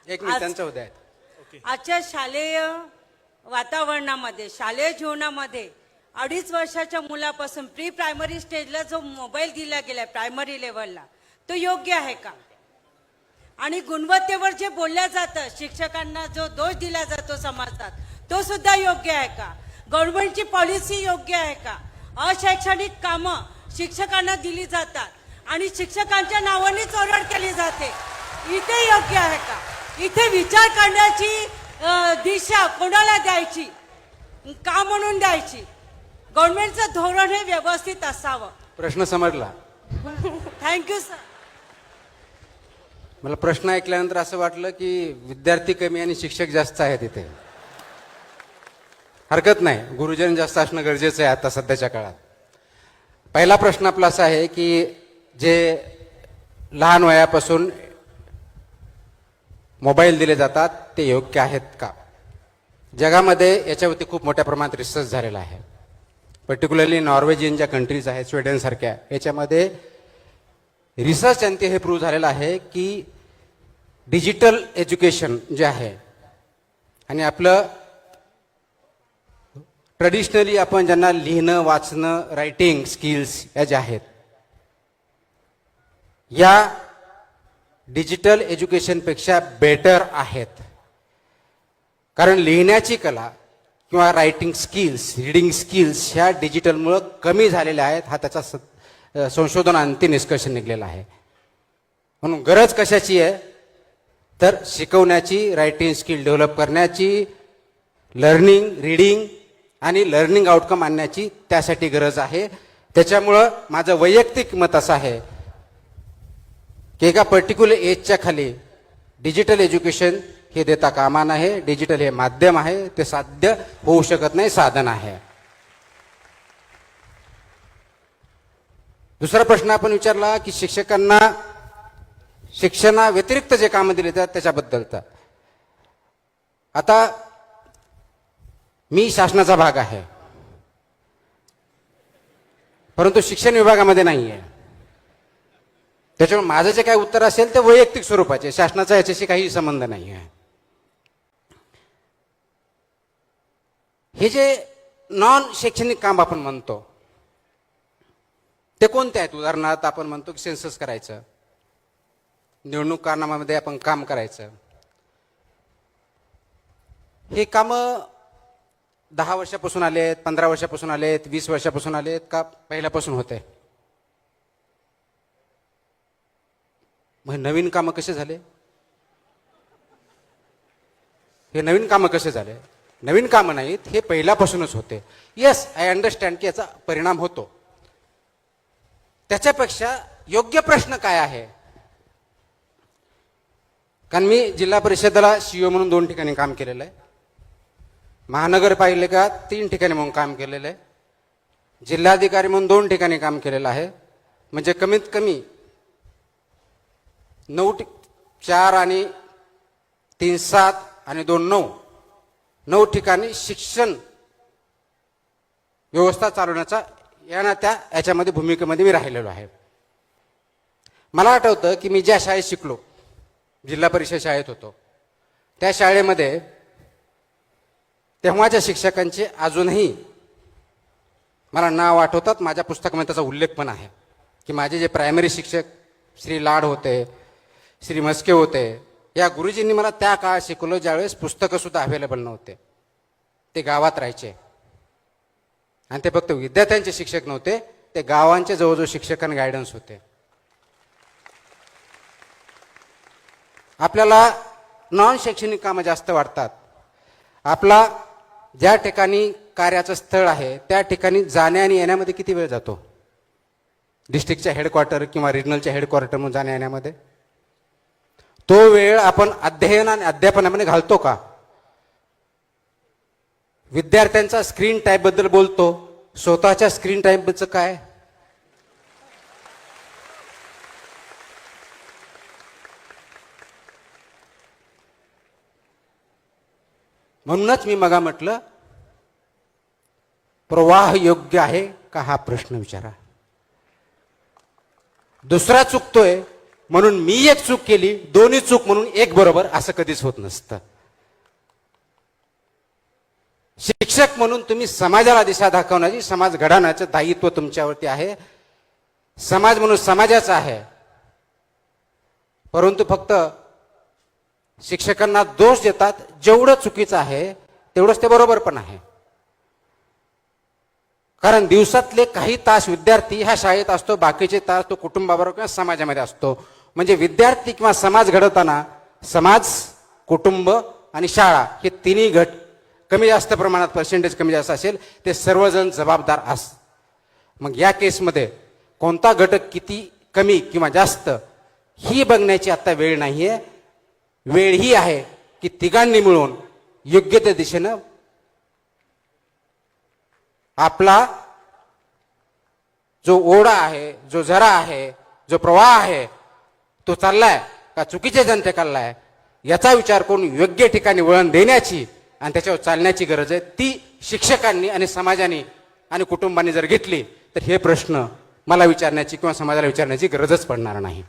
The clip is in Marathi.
एक मिनिट त्यांचं होत आहे. आजच्या शालेय वातावरणामध्ये, शालेय जीवनामध्ये 2.5 वर्षाच्या मुलापासून प्री प्रायमरी स्टेजला जो मोबाईल दिला गेलाय प्रायमरी लेवलला, तो योग्य आहे का? आणि गुणवत्तेवर जे बोलल्या जातं, शिक्षकांना जो दोष दिला जातो समाजात, तो सुद्धा योग्य आहे का? गव्हर्नमेंटची पॉलिसी योग्य आहे का? अशैक्षणिक कामं शिक्षकांना दिली जातात आणि शिक्षकांच्या नावानेच ओरड केली जाते, इथे योग्य आहे का? इथे विचार करण्याची दिशा कोणाला द्यायची, का म्हणून द्यायची? गव्हर्नमेंटचं धोरण हे व्यवस्थित असावं. प्रश्न समजला. Thank you sir. मला प्रश्न ऐकल्यानंतर असं वाटलं की विद्यार्थी कमी आणि शिक्षक जास्त आहेत इथे. हरकत नाही, गुरुजन जास्त असणं गरजेचं आहे आता सध्याच्या काळात. पहिला प्रश्न आपला असा आहे की जे लहान वयापासून मोबाईल दिले जातात ते योग्य आहेत का? जगामध्ये याच्यावरती खूप मोठ्या प्रमाणात रिसर्च झालेला आहे. पर्टिक्युलरली नॉर्वेजियन ज्या कंट्रीज आहेत, स्वीडन सारख्या, याच्यामध्ये रिसर्च अंती हे प्रूव्ह झालेलं आहे की डिजिटल एज्युकेशन जे आहे आणि आपलं ट्रेडिशनली आपण ज्यांना लिहिणं, वाचणं, रायटिंग स्किल्स या ज्या आहेत, या डिजिटल एज्युकेशनपेक्षा बेटर आहेत. कारण लिहिण्याची कला किंवा रायटिंग स्किल्स, रीडिंग स्किल्स ह्या डिजिटलमुळं कमी झालेल्या आहेत. हा त्याचा संशोधनांती निष्कर्ष निघलेला आहे. म्हणून गरज कशाची आहे तर शिकवण्याची, रायटिंग स्किल डेव्हलप करण्याची, लर्निंग, रीडिंग आणि लर्निंग आउटकम आणण्याची त्यासाठी गरज आहे. त्याच्यामुळं माझं वैयक्तिक मत असं आहे की एका पर्टिक्युलर एजच्या खाली डिजिटल एज्युकेशन हे देता कामा नये. डिजिटल हे माध्यम आहे, ते साध्य होऊ शकत नाही, साधन आहे. दुसरा प्रश्न आपण विचारला की शिक्षकांना शिक्षणा व्यतिरिक्त जे कामं दिले जातात त्याच्याबद्दलचा. आता मी शासनाचा भाग आहे, परंतु शिक्षण विभागामध्ये नाही आहे. त्याच्यामुळे माझं जे काही उत्तर असेल ते वैयक्तिक स्वरूपाचे, शासनाचा याच्याशी काही संबंध नाही आहे. हे जे नॉन शैक्षणिक काम आपण म्हणतो ते कोणते आहेत? उदाहरणार्थ आपण म्हणतो की सेन्सस करायचं, निवडणूक कारनाम्यामध्ये आपण काम करायचं. हे कामं 10 वर्षापासून आलेत, 15 वर्षापासून आलेत, 20 वर्षापासून आलेत का पहिल्यापासून होते? मग नवीन कामं कसे झाले? हे नवीन कामं कसे झाले? नवीन कामं नाहीत, हे पहिल्यापासूनच होते. येस, आय अंडरस्टँड की याचा परिणाम होतो. त्याच्यापेक्षा योग्य प्रश्न काय आहे? कारण मी जिल्हा परिषदेला सीईओ म्हणून 2 ठिकाणी काम केलेलं आहे, महानगरपालिका 3 ठिकाणी म्हणून काम केलेलं आहे, जिल्हाधिकारी म्हणून 2 ठिकाणी काम केलेलं आहे. म्हणजे कमीत कमी 4 आणि 3 7 आणि 2 9 ठिकाणी शिक्षण व्यवस्था चालवण्याचा याच्यामध्ये भूमिकेमध्ये मी राहिलेलो आहे. मला आठवतं की मी ज्या शाळेत शिकलो, जिल्हा परिषद शाळेत होतो, त्या शाळेमध्ये तेव्हाच्या शिक्षकांचे अजूनही मला नाव आठवतात. माझ्या पुस्तकामध्ये त्याचा उल्लेख पण आहे की माझे जे प्रायमरी शिक्षक श्री लाड होते, श्री मस्के होते, या गुरुजींनी मला त्या काळात शिकवलं ज्यावेळेस पुस्तकं सुद्धा अवेलेबल नव्हते. ते गावात राहायचे आणि ते फक्त विद्यार्थ्यांचे शिक्षक नव्हते, ते गावांचे जवळजवळ शिक्षक आणि गायडन्स होते. आपल्याला नॉन शैक्षणिक कामं जास्त वाटतात. आपला ज्या ठिकाणी कार्याचं स्थळ आहे त्या ठिकाणी जाण्या आणि येण्यामध्ये किती वेळ जातो? डिस्ट्रिक्टच्या हेडक्वार्टर किंवा रिजनलच्या हेडक्वार्टर म्हणून जाण्या येण्यामध्ये तो वेळ आपण अध्ययन आणि अध्यापनामध्ये घालतो का? विद्यार्थ्यांचा स्क्रीन टाईम बद्दल बोलतो, स्वतःच्या स्क्रीन टाईम बद्दल काय? म्हणूनच मी मगा म्हटलं प्रवाह योग्य आहे का हा प्रश्न विचारा. दुसरा चुकतोय म्हणून मी एक चूक केली, दोन्ही चूक म्हणून एक बरोबर, असं कधीच होत नसतं. शिक्षक म्हणून तुम्ही समाजाला दिशा दाखवण्याची, समाज घडवण्याचं दायित्व तुमच्यावरती आहे. समाज म्हणून समाजाचा आहे. परंतु फक्त शिक्षकांना दोष देतात. जेवढं चुकीचं आहे तेवढंच ते बरोबर पण आहे. कारण दिवसातले काही तास विद्यार्थी ह्या शाळेत असतो, बाकीचे तास तो कुटुंबाबरोबर किंवा समाजामध्ये असतो. म्हणजे विद्यार्थी किंवा समाज घडवताना समाज, कुटुंब आणि शाळा हे तिन्ही घट कमी जास्त प्रमाणात, पर्सेंटेज कमी जास्त असेल, ते सर्वजण जबाबदार असतात. मग या केसमध्ये कोणता घटक किती कमी किंवा जास्त ही बघण्याची आता वेळ नाहीये. वेळ ही आहे की तिघांनी मिळून योग्य त्या दिशेनं आपला जो ओढा आहे, जो झरा आहे, जो प्रवाह आहे, तो चाललाय का चुकीच्या जनते चाललाय, याचा विचार करून योग्य ठिकाणी वळण देण्याची आणि त्याच्यावर चालण्याची गरज आहे. ती शिक्षकांनी आणि समाजाने आणि कुटुंबाने जर घेतली तर हे प्रश्न मला विचारण्याची किंवा समाजाला विचारण्याची गरजच पडणार नाही.